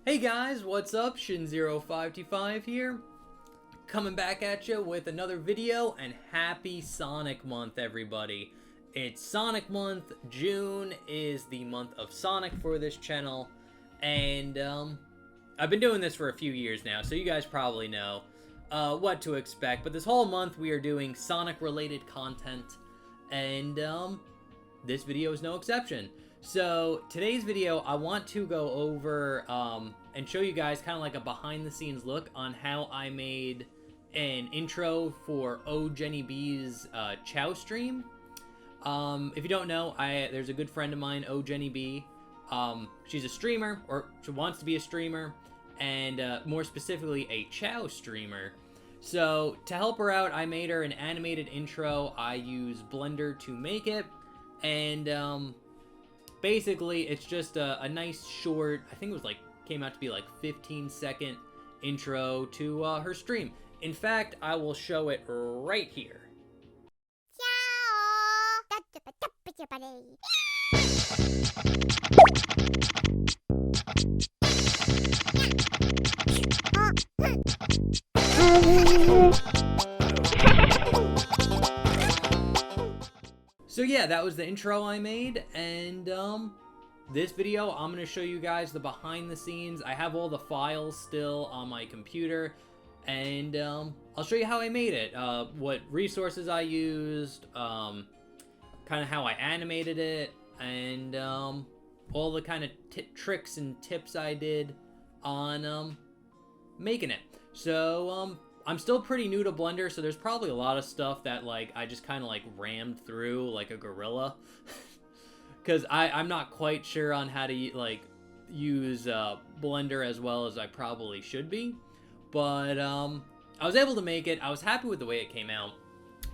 Hey guys, what's up? Shin0525 here, coming back at you with another video, and happy Sonic Month, everybody. It's Sonic Month. June is the month of Sonic for this channel, and I've been doing this for a few years now, so you guys probably know what to expect. But this whole month we are doing Sonic-related content, and this video is no exception. So today's video, I want to go over and show you guys kind of like a behind-the-scenes look on how I made an intro for OGJennyB's Chow stream. If you don't know, there's a good friend of mine, OGJennyB. She's a streamer, or she wants to be a streamer, and more specifically a Chow streamer. So to help her out, I made her an animated intro. I used Blender to make it, and basically, it's just a nice short, I think it was like, came out to be like 15-second intro to her stream. In fact, I will show it right here. So yeah, that was the intro I made, and this video, I'm going to show you guys the behind the scenes. I have all the files still on my computer, and I'll show you how I made it, what resources I used, kind of how I animated it, and all the kind of tricks and tips I did on making it. So I'm still pretty new to Blender, so there's probably a lot of stuff that like I just kind of like rammed through like a gorilla. Because I'm not quite sure on how to like use Blender as well as I probably should be, but I was able to make it. I was happy with the way it came out.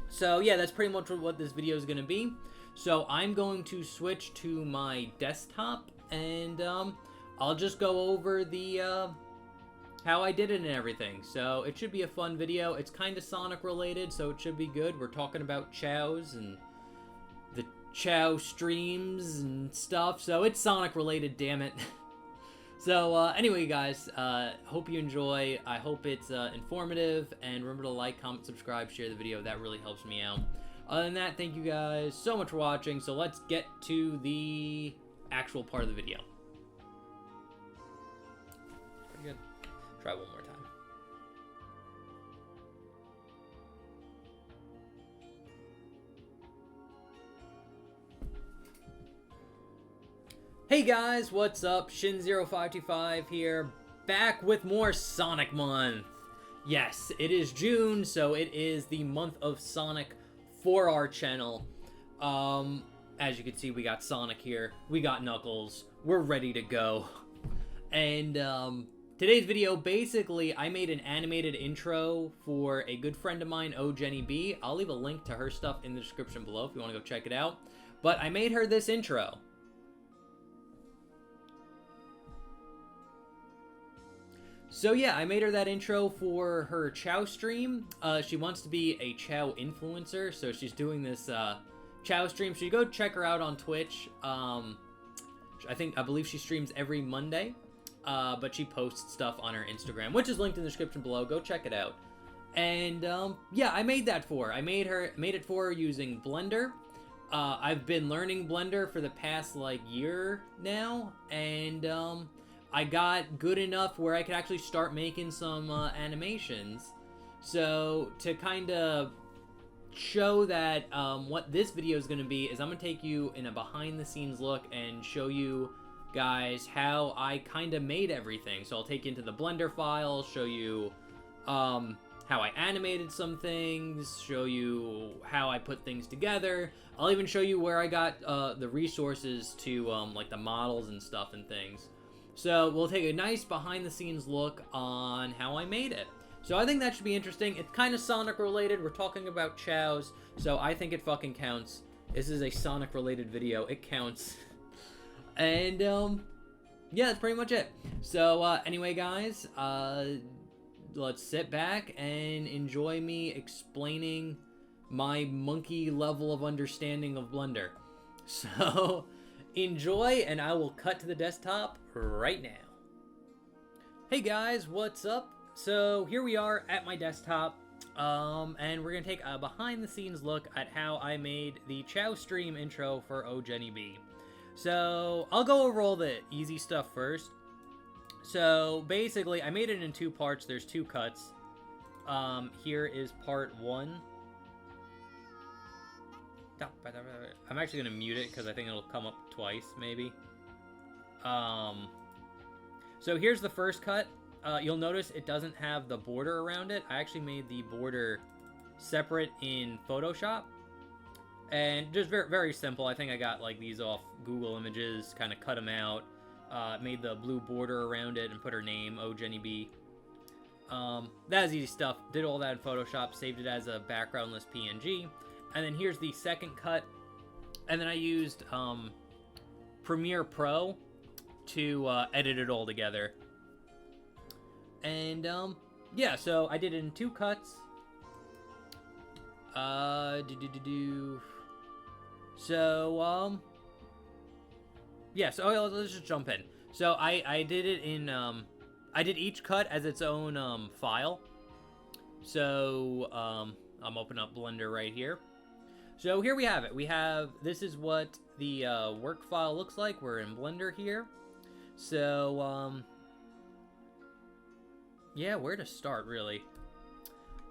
So yeah, that's pretty much what this video is going to be. So I'm going to switch to my desktop, and I'll just go over the how I did it and everything. So it should be a fun video. It's kind of Sonic related, so it should be good. We're talking about chows and the Chow streams and stuff, so it's Sonic related, damn it. So anyway guys, hope you enjoy. I hope it's informative, and remember to like, comment, subscribe, share the video. That really helps me out. Other than that, thank you guys so much for watching. So let's get to the actual part of the video. Pretty good. Try one more time. Hey guys, what's up? Shin0525 here, back with more Sonic Month. Yes, it is June, so it is the month of Sonic for our channel. As you can see, we got Sonic here, we got Knuckles, we're ready to go. And today's video, basically, I made an animated intro for a good friend of mine, OGJennyB. I'll leave a link to her stuff in the description below if you want to go check it out. But I made her this intro. So yeah, I made her that intro for her Chow stream. She wants to be a Chow influencer, so she's doing this Chow stream. So you go check her out on Twitch. I believe she streams every Monday, but she posts stuff on her Instagram, which is linked in the description below. Go check it out. And yeah, I made that for her. I made it for her using Blender. I've been learning Blender for the past like year now, and I got good enough where I could actually start making some animations. So to kind of show that what this video is going to be is I'm going to take you in a behind the scenes look and show you guys how I kind of made everything. So I'll take you into the Blender file, show you how I animated some things, show you how I put things together. I'll even show you where I got the resources to like the models and stuff and things. So we'll take a nice behind the scenes look on how I made it. So I think that should be interesting. It's kind of Sonic related. We're talking about chows, so I think it fucking counts. This is a Sonic related video. It counts. And yeah, that's pretty much it. So anyway, guys, let's sit back and enjoy me explaining my monkey level of understanding of Blender. So enjoy, and I will cut to the desktop right now. Hey guys, what's up? So here we are at my desktop, and we're gonna take a behind-the-scenes look at how I made the Chow stream intro for OGJennyB. So I'll go over all the easy stuff first. So basically, I made it in 2 parts. There's 2 cuts. Here is part 1. I'm actually gonna mute it because I think it'll come up twice, maybe. So here's the first cut. You'll notice it doesn't have the border around it. I actually made the border separate in Photoshop. And just very, very simple. I think I got like these off Google Images, kind of cut them out, made the blue border around it and put her name, OGJennyB. That was easy stuff. Did all that in Photoshop, saved it as a backgroundless PNG. And then here's the second cut. And then I used Premiere Pro to edit it all together. And yeah, so I did it in 2 cuts. So yeah, so let's just jump in. So I did it in I did each cut as its own file. So I'm opening up Blender right here. So here we have it. This is what the work file looks like. We're in Blender here. So yeah, where to start really?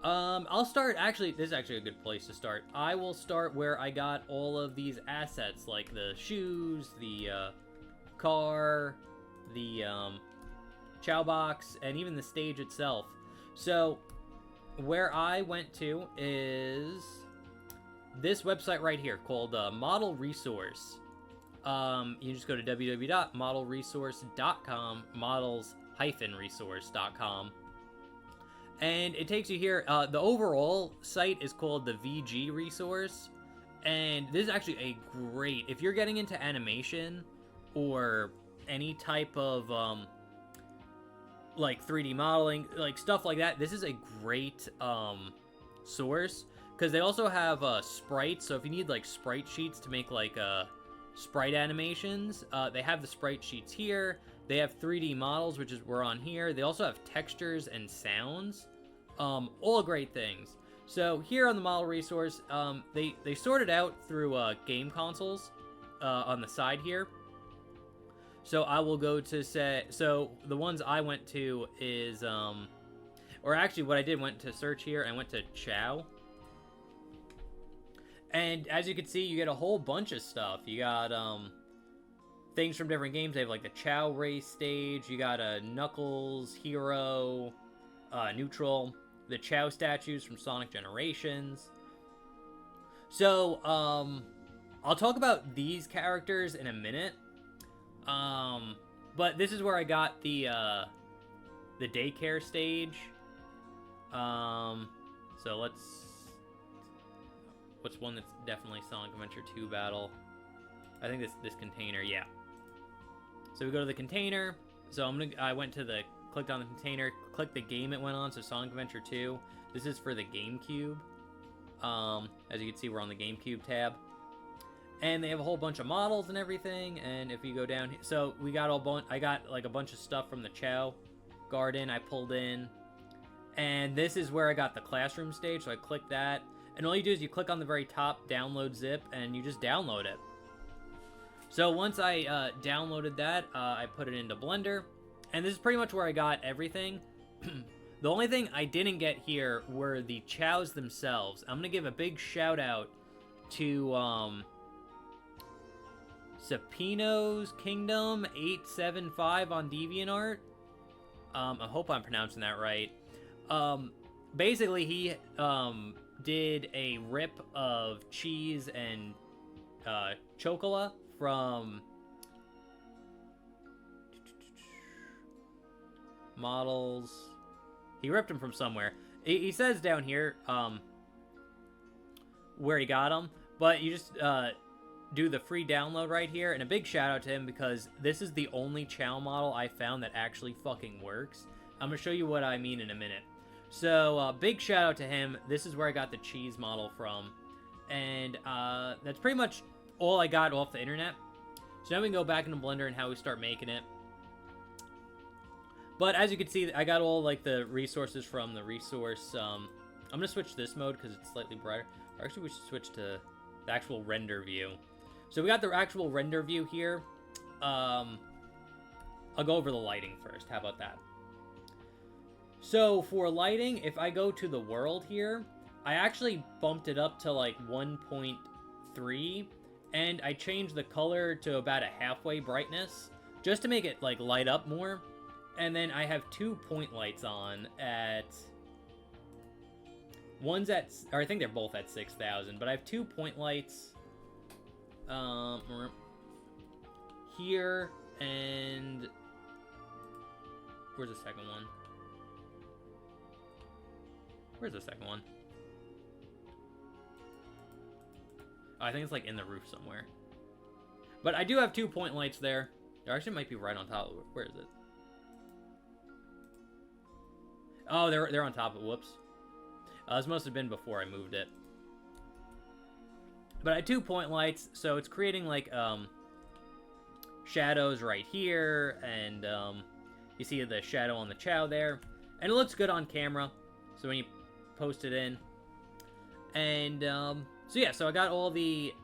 I'll start, actually, this is actually a good place to start. I will start where I got all of these assets, like the shoes, the car, the chow box, and even the stage itself. So where I went to is this website right here called Model Resource. You just go to www.modelresource.com, models-resource.com. And it takes you here. The overall site is called the VG Resource. And this is actually a great, if you're getting into animation or any type of like 3D modeling, like stuff like that, this is a great source. Because they also have sprites. So if you need like sprite sheets to make like sprite animations, they have the sprite sheets here. They have 3D models, which is we're on here. They also have textures and sounds. All great things. So here on the model resource, they sort it out through game consoles on the side here. So I will go to so the ones I went to is, or actually what I did, went to search here and went to Chow. And as you can see, you get a whole bunch of stuff. You got, things from different games. They have like the Chow race stage. You got Knuckles, Hero, Neutral, the Chow statues from Sonic Generations. So, I'll talk about these characters in a minute. But this is where I got the daycare stage. So what's one that's definitely Sonic Adventure 2 battle? I think this container, yeah. So we go to the container. So clicked on the container, clicked the game it went on, so Sonic Adventure 2. This is for the GameCube. As you can see, we're on the GameCube tab. And they have a whole bunch of models and everything, and if you go down here, so we got I got like a bunch of stuff from the Chow Garden I pulled in. And this is where I got the classroom stage, so I clicked that. And all you do is you click on the very top, download zip, and you just download it. So once I downloaded that, I put it into Blender. And this is pretty much where I got everything. The only thing I didn't get here were the chows themselves. I'm going to give a big shout out to Sapino's Kingdom 875 on DeviantArt. I hope I'm pronouncing that right. Basically, he did a rip of cheese and chocola from models. He ripped them from somewhere. He says down here where he got them, but you just do the free download right here, and a big shout out to him because this is the only Chow model I found that actually fucking works. I'm gonna show you what I mean in a minute. So big shout out to him. This is where I got the cheese model from, and that's pretty much all I got off the internet. So now we can go back into Blender and how we start making it. But as you can see, I got all like the resources from the resource. I'm gonna switch this mode because it's slightly brighter. Or actually, we should switch to the actual render view. So we got the actual render view here. I'll go over the lighting first. How about that? So for lighting, if I go to the world here, I actually bumped it up to like 1.3, and I changed the color to about a halfway brightness just to make it like light up more. And then I have 2 point lights on at... One's at... Or I think they're both at 6,000. But I have 2 point lights... here and... Where's the second one? Where's the second one? Oh, I think it's like in the roof somewhere. But I do have 2 point lights there. Or actually, it might be right on top of it. Where is it? Oh, they're on top of it. Whoops. This must have been before I moved it. But I had 2 point lights, so it's creating like shadows right here, and you see the shadow on the Chow there, and it looks good on camera. So when you post it in, and so yeah, so I got all the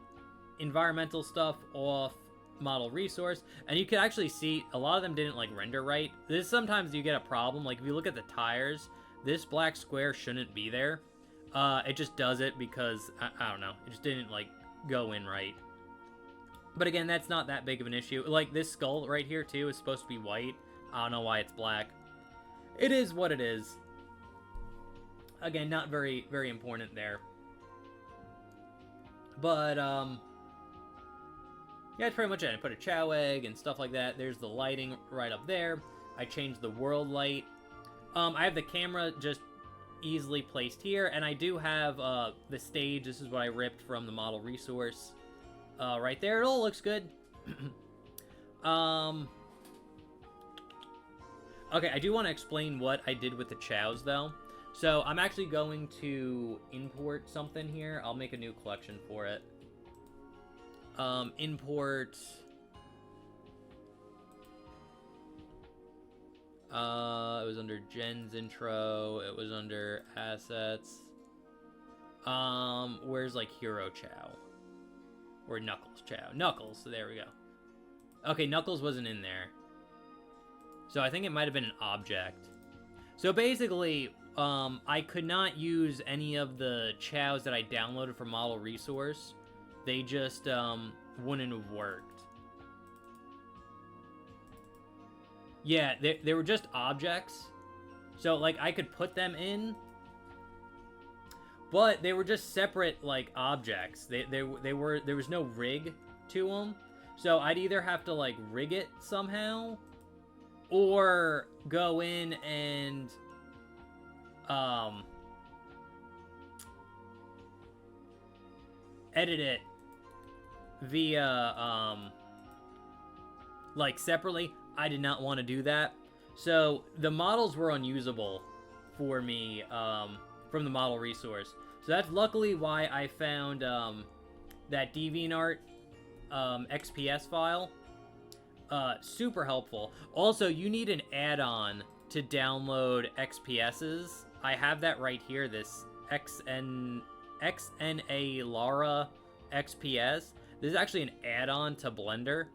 environmental stuff off model resource, and you can actually see a lot of them didn't like render right. This sometimes you get a problem, like if you look at the tires, this black square shouldn't be there. It just does it because I don't know, it just didn't like go in right. But again, that's not that big of an issue. Like this skull right here too is supposed to be white. I don't know why it's black. It is what it is. Again, not very important there. But yeah, that's pretty much it. I put a Chow egg and stuff like that. There's the lighting right up there. I changed the world light. I have the camera just easily placed here, and I do have the stage. This is what I ripped from the model resource right there. It all looks good. Okay, I do want to explain what I did with the Chows, though. So I'm actually going to import something here. I'll make a new collection for it. Import. It was under Jen's intro. It was under assets. Where's like Hero Chow? Or Knuckles Chow? Knuckles, so there we go. Okay, Knuckles wasn't in there. So I think it might have been an object. So basically, I could not use any of the Chows that I downloaded from Model Resource. They just wouldn't have worked. Yeah, they were just objects. So, like, I could put them in, but they were just separate, like, objects. There was no rig to them. So I'd either have to, like, rig it somehow, or go in and edit it via like separately. I did not want to do that, so the models were unusable for me from the model resource. So that's luckily why I found that DeviantArt XPS file. Super helpful. Also, you need an add-on to download XPSs. I have that right here, this XNA Lara XPS. This is actually an add-on to Blender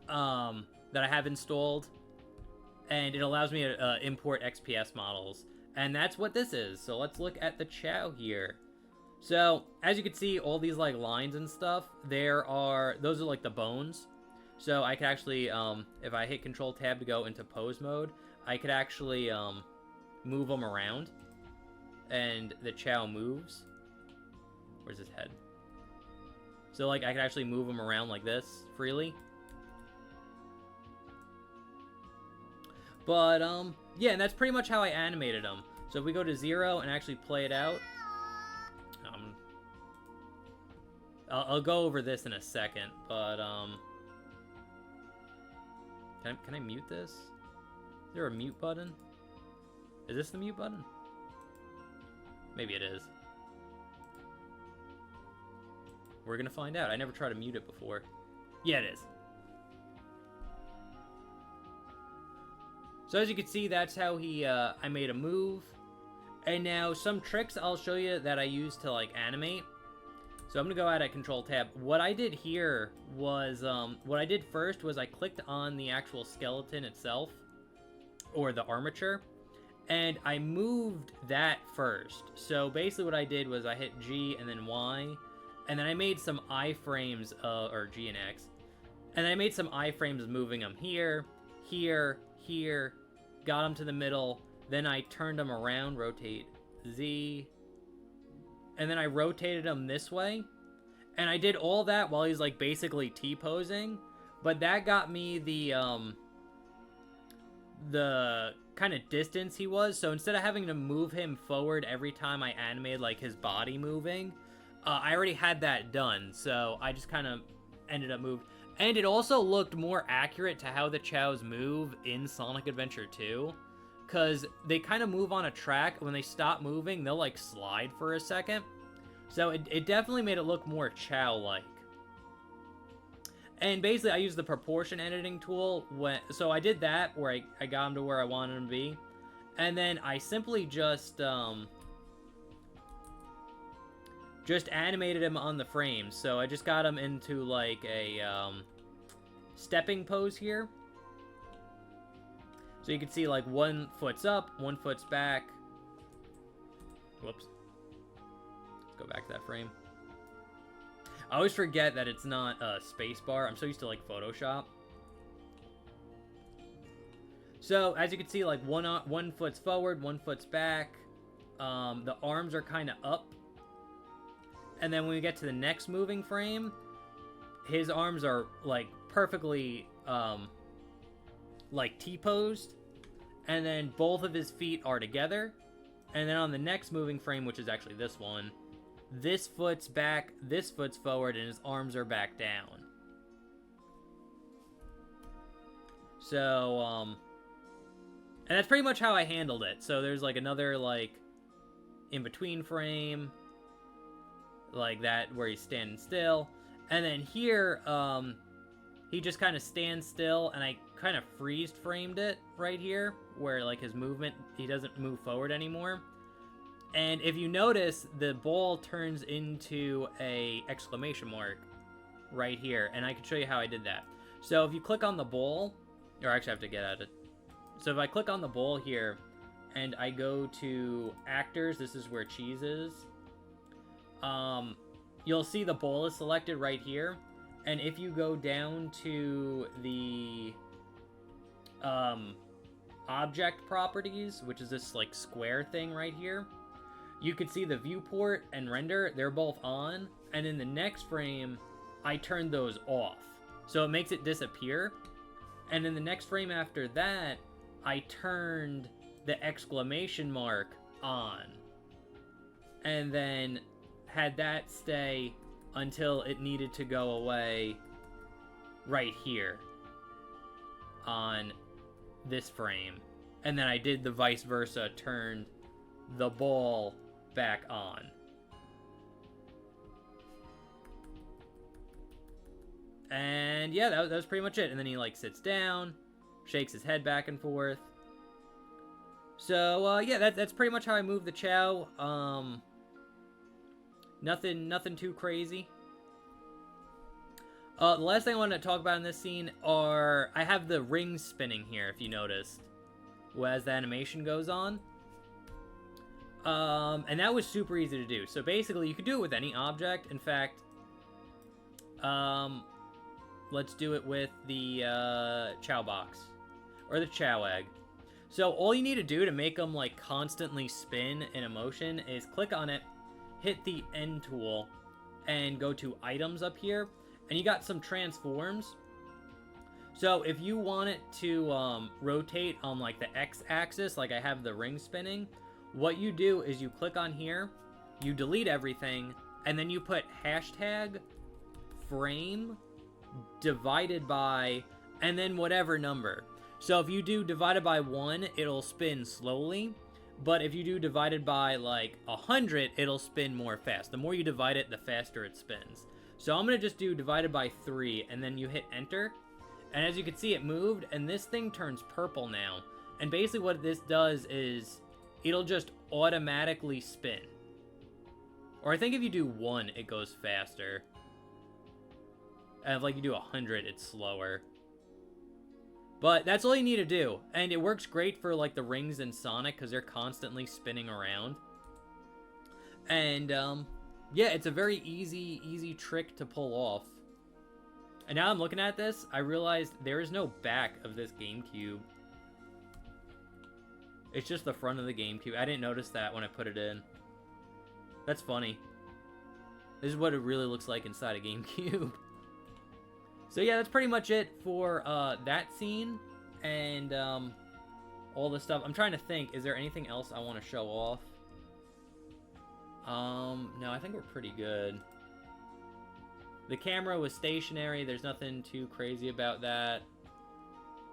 that I have installed, and it allows me to import XPS models, and that's what this is. So let's look at the Chow here. So as you can see, all these like lines and stuff, those are like the bones. So I could actually, if I hit Control Tab to go into pose mode, I could actually move them around, and the Chow moves. Where's his head? So like I could actually move them around like this freely. But, yeah, and that's pretty much how I animated him. So if we go to 0 and actually play it out, I'll go over this in a second, but, can I mute this? Is there a mute button? Is this the mute button? Maybe it is. We're gonna find out. I never tried to mute it before. Yeah, it is. So as you can see, that's how I made a move. And now some tricks I'll show you that I use to like animate. So I'm gonna go out at Control Tab. What I did here was, what I did first was I clicked on the actual skeleton itself, or the armature, and I moved that first. So basically what I did was I hit G and then Y, and then I made some iframes, or G and X, and I made some iframes moving them here, here, here, got them to the middle, then I turned them around, rotate Z, and then I rotated him this way, and I did all that while he's like basically T-posing, but that got me the kind of distance he was. So instead of having to move him forward every time I animated like his body moving, I already had that done, so I just kind of ended up moved. And it also looked more accurate to how the Chows move in Sonic Adventure 2, because they kind of move on a track. When they stop moving, they'll like slide for a second. So it definitely made it look more Chow-like. And basically, I used the proportion editing tool. So I did that, where I got him to where I wanted him to be. And then I simply just animated him on the frames. So I just got him into like a stepping pose here. So you can see like 1 foot's up, 1 foot's back. Whoops. Let's go back to that frame. I always forget that it's not a space bar. I'm so used to like Photoshop. So as you can see, like one foot's forward, 1 foot's back. The arms are kind of up. And then when we get to the next moving frame, his arms are like perfectly like T-posed, and then both of his feet are together. And then on the next moving frame, which is actually this one, this foot's back, this foot's forward, and his arms are back down. So, and that's pretty much how I handled it. So there's like another like in-between frame, like that, where he's standing still. And then here, he just kind of stands still, and I kind of freeze-framed it right here, where like his movement, he doesn't move forward anymore. And if you notice, the ball turns into a exclamation mark right here, and I can show you how I did that. So if you click on the ball, or actually I have to get at it. So if I click on the ball here, and I go to actors, this is where Cheese is, you'll see the ball is selected right here. And if you go down to the object properties, which is this like square thing right here, you can see the viewport and render, they're both on. And in the next frame, I turned those off. So it makes it disappear. And in the next frame after that, I turned the exclamation mark on. And then had that stay until it needed to go away right here on this frame. And then I did the vice versa, turned the ball back on. And yeah, that was pretty much it. And then he like sits down, shakes his head back and forth. So yeah, that's pretty much how I move the Chow. Nothing too crazy. The last thing I wanted to talk about in this scene are, I have the rings spinning here, if you noticed, as the animation goes on. And that was super easy to do. So basically, you could do it with any object. In fact, let's do it with the Chow box, or the Chow egg. So all you need to do to make them like constantly spin in a motion is click on it, hit the N tool, and go to items up here, and you got some transforms. So if you want it to rotate on like the x-axis, like I have the ring spinning, what you do is you click on here, you delete everything, and then you put hashtag frame divided by, and then whatever number. So if you do divided by 1, it'll spin slowly. But if you do divided by like 100, it'll spin more fast. The more you divide it, the faster it spins. So I'm going to just do divided by 3, and then you hit enter. And as you can see, it moved, and this thing turns purple now. And basically what this does is it'll just automatically spin. Or I think if you do 1, it goes faster. And if like you do 100, it's slower. But that's all you need to do. And it works great for like the rings in Sonic because they're constantly spinning around. And yeah, it's a very easy trick to pull off. And now I'm looking at this, I realized there is no back of this GameCube. It's just the front of the GameCube. I didn't notice that when I put it in. That's funny. This is what it really looks like inside a GameCube. So yeah, that's pretty much it for that scene and all the stuff. I'm trying to think, is there anything else I want to show off? No, I think we're pretty good. The camera was stationary. There's nothing too crazy about that.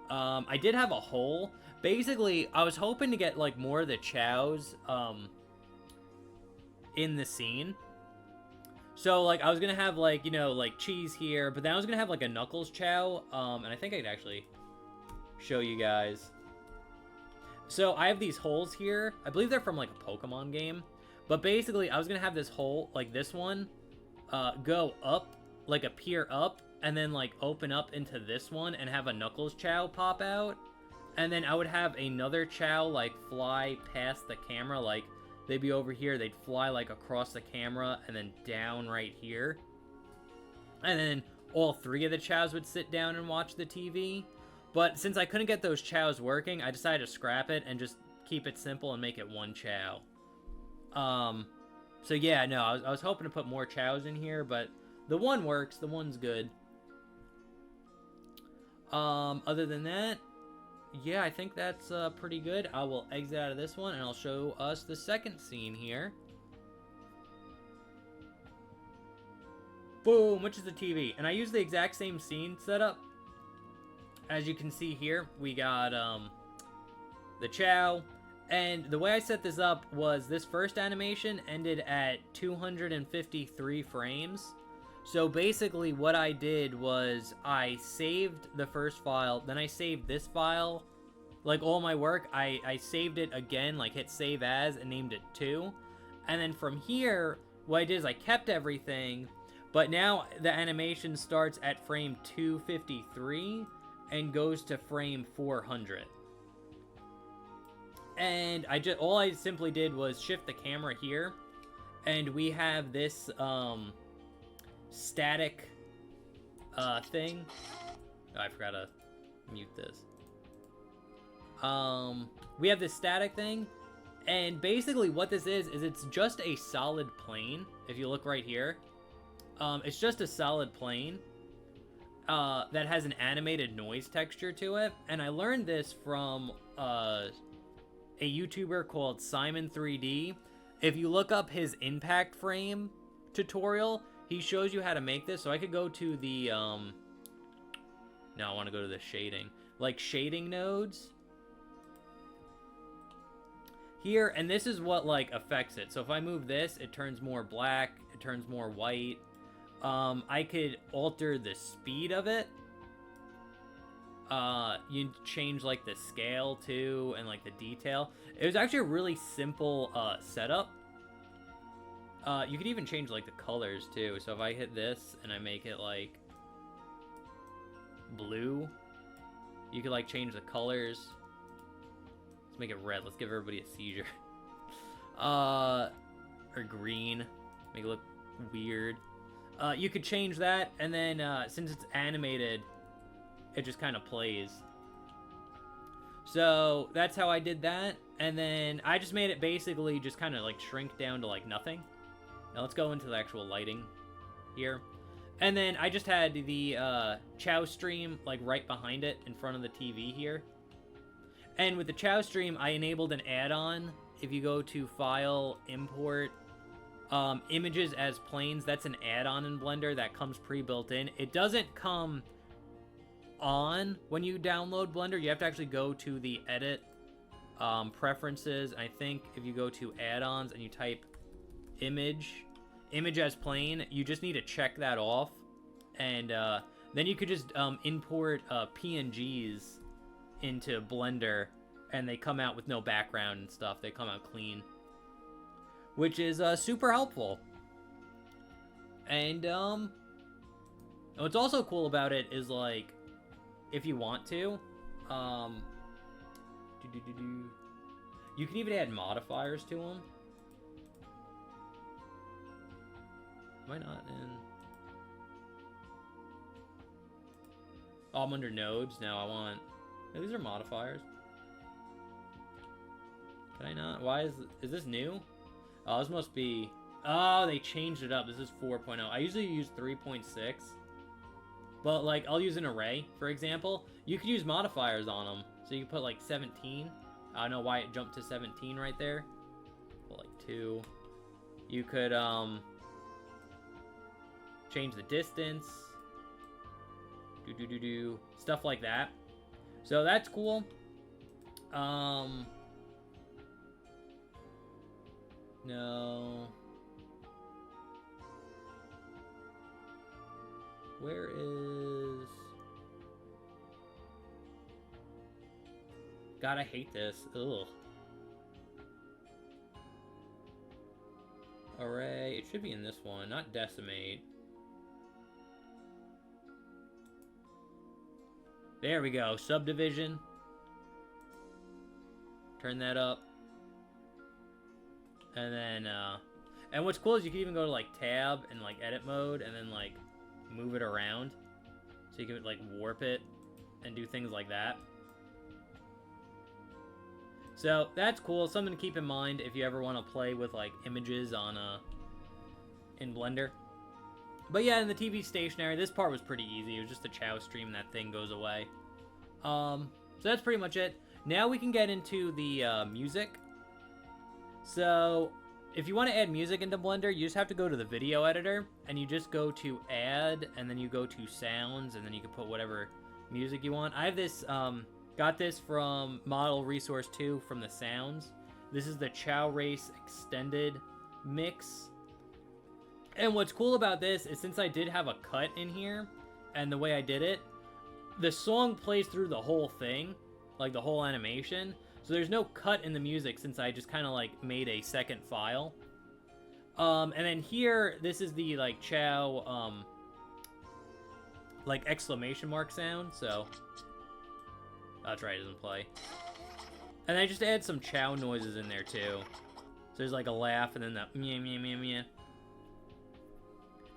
I did have a hole. Basically, I was hoping to get like more of the chows in the scene. So, like, I was gonna have, like, you know, like, cheese here, but then I was gonna have, like, a Knuckles chow, and I think I could actually show you guys. So, I have these holes here. I believe they're from, like, a Pokemon game. But basically, I was gonna have this hole, like this one, go up, like, appear up, and then, like, open up into this one and have a Knuckles chow pop out. And then I would have another chow, like, fly past the camera, like, they'd be over here, they'd fly like across the camera and then down right here. And then all 3 of the chows would sit down and watch the TV. But since I couldn't get those chows working, I decided to scrap it and just keep it simple and make it 1 chow. So yeah, no, I was hoping to put more chows in here, but the 1 works, the 1's good. Other than that, yeah, I think that's pretty good. I will exit out of this one, and I'll show us the second scene here. Boom, which is the TV. And I use the exact same scene setup. As you can see here, we got the chow. And the way I set this up was this first animation ended at 253 frames. So basically what I did was I saved the first file, then I saved this file, like all my work, I saved it again, like hit save as and named it 2. And then from here, what I did is I kept everything, but now the animation starts at frame 253 and goes to frame 400. And all I simply did was shift the camera here, and we have this, static thing. Oh, I forgot to mute this. We have this static thing, and basically what this is it's just a solid plane. If you look right here, it's just a solid plane that has an animated noise texture to it. And I learned this from a YouTuber called Simon3D. If you look up his impact frame tutorial, he shows you how to make this. So I could go to the, no, I want to go to the shading. Like, shading nodes. Here, and this is what, like, affects it. So if I move this, it turns more black, it turns more white. I could alter the speed of it. You change, like, the scale, too, and, like, the detail. It was actually a really simple, setup. You could even change, like, the colors, too. So if I hit this and I make it, like, blue, you could, like, change the colors. Let's make it red. Let's give everybody a seizure. Or green. Make it look weird. You could change that, and then, since it's animated, it just kind of plays. So, that's how I did that. And then, I just made it basically just kind of, like, shrink down to, like, nothing. Now let's go into the actual lighting here. And then I just had the Chow stream like right behind it in front of the TV here. And with the Chow stream, I enabled an add-on. If you go to File, Import, Images as Planes, that's an add-on in Blender that comes pre-built in. It doesn't come on when you download Blender. You have to actually go to the Edit, Preferences. I think if you go to Add-ons and you type Image as Plane, you just need to check that off. And then you could just import PNGs into Blender, and they come out with no background and stuff. They come out clean, which is super helpful. And what's also cool about it is, like, if you want to, you can even add modifiers to them. Am I not in? Oh, I'm under nodes now. I want. No, these are modifiers. Can I not? Why is this new? Oh, this must be. Oh, they changed it up. This is 4.0. I usually use 3.6. But, like, I'll use an array, for example. You could use modifiers on them. So you can put, like, 17. I don't know why it jumped to 17 right there. Put, like, 2. You could, change the distance. Stuff like that. So that's cool. No. Where is... God, I hate this. Ugh. Array. It should be in this one, not decimate. There we go. Subdivision. Turn that up. And then, and what's cool is you can even go to, like, tab and, like, edit mode and then, like, move it around. So you can, like, warp it and do things like that. So that's cool. Something to keep in mind if you ever want to play with, like, images on, in Blender. But yeah, in the TV stationary, this part was pretty easy. It was just a Chow stream, that thing goes away. So that's pretty much it. Now we can get into the music. So if you want to add music into Blender, you just have to go to the video editor, and you just go to add, and then you go to sounds, and then you can put whatever music you want. I have this, got this from Model Resource 2 from the sounds. This is the Chow Race Extended Mix. And what's cool about this is, since I did have a cut in here, and the way I did it, the song plays through the whole thing, like the whole animation. So there's no cut in the music, since I just kind of like made a second file. And then here, this is the like Chow, like exclamation mark sound. So that's right, it doesn't play. And I just add some Chow noises in there too. So there's like a laugh and then that meh meh meh meh.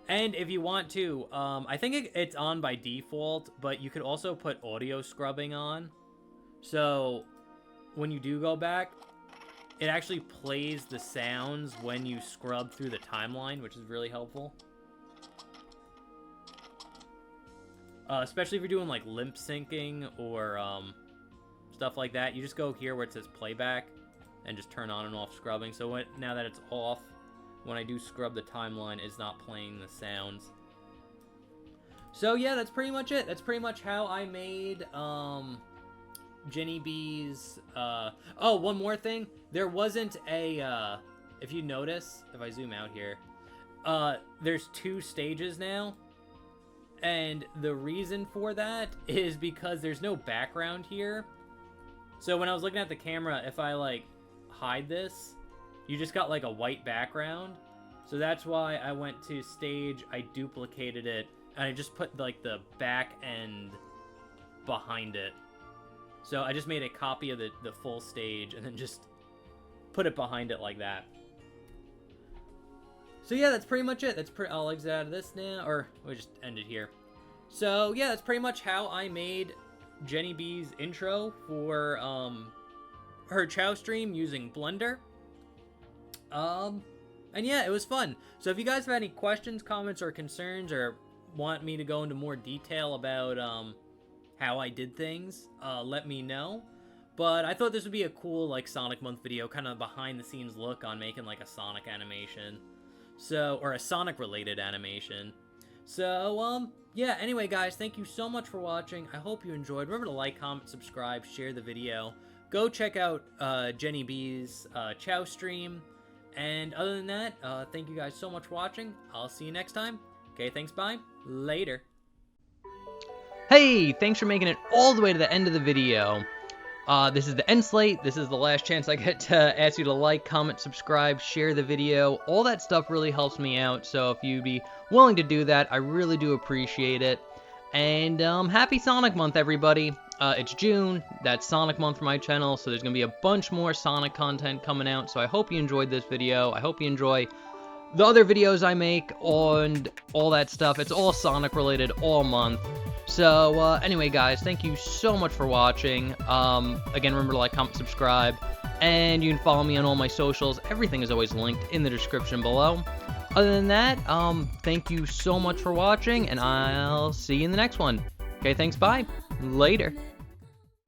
And if you want to, I think it's on by default, but you could also put audio scrubbing on. So when you do go back, it actually plays the sounds when you scrub through the timeline, which is really helpful. Especially if you're doing like lip syncing or stuff like that. You just go here where it says playback and just turn on and off scrubbing. So now that it's off, when I do scrub the timeline, it's not playing the sounds. So yeah, that's pretty much it. That's pretty much how I made JennyB's... Oh, one more thing. There wasn't a... if you notice, if I zoom out here, there's 2 stages now. And the reason for that is because there's no background here. So when I was looking at the camera, if I, like, hide this, you just got, like, a white background. So that's why I went to stage, I duplicated it, and I just put, like, the back end behind it. So I just made a copy of the full stage and then just put it behind it like that. So yeah, that's pretty much it. I'll exit out of this now, or we just end it here. So yeah, that's pretty much how I made JennyB's intro for her Chow stream using Blender. And yeah, it was fun. So if you guys have any questions, comments, or concerns, or want me to go into more detail about how I did things, let me know. But I thought this would be a cool, like, Sonic Month video, kind of behind-the-scenes look on making, like, a Sonic animation. So, or a Sonic-related animation. So, yeah, anyway, guys, thank you so much for watching. I hope you enjoyed. Remember to like, comment, subscribe, share the video. Go check out JennyB's Chow stream. And other than that, thank you guys so much for watching. I'll see you next time. Okay, thanks, bye. Later. Hey, thanks for making it all the way to the end of the video. This is the end slate. This is the last chance I get to ask you to like, comment, subscribe, share the video. All that stuff really helps me out, so if you'd be willing to do that, I really do appreciate it. And happy Sonic Month, everybody. It's June. That's Sonic Month for my channel, so there's going to be a bunch more Sonic content coming out, so I hope you enjoyed this video. I hope you enjoy the other videos I make on all that stuff. It's all Sonic related all month. So, anyway, guys, thank you so much for watching. Again, remember to like, comment, subscribe, and you can follow me on all my socials. Everything is always linked in the description below. Other than that, thank you so much for watching, and I'll see you in the next one. Okay, thanks, bye. Later.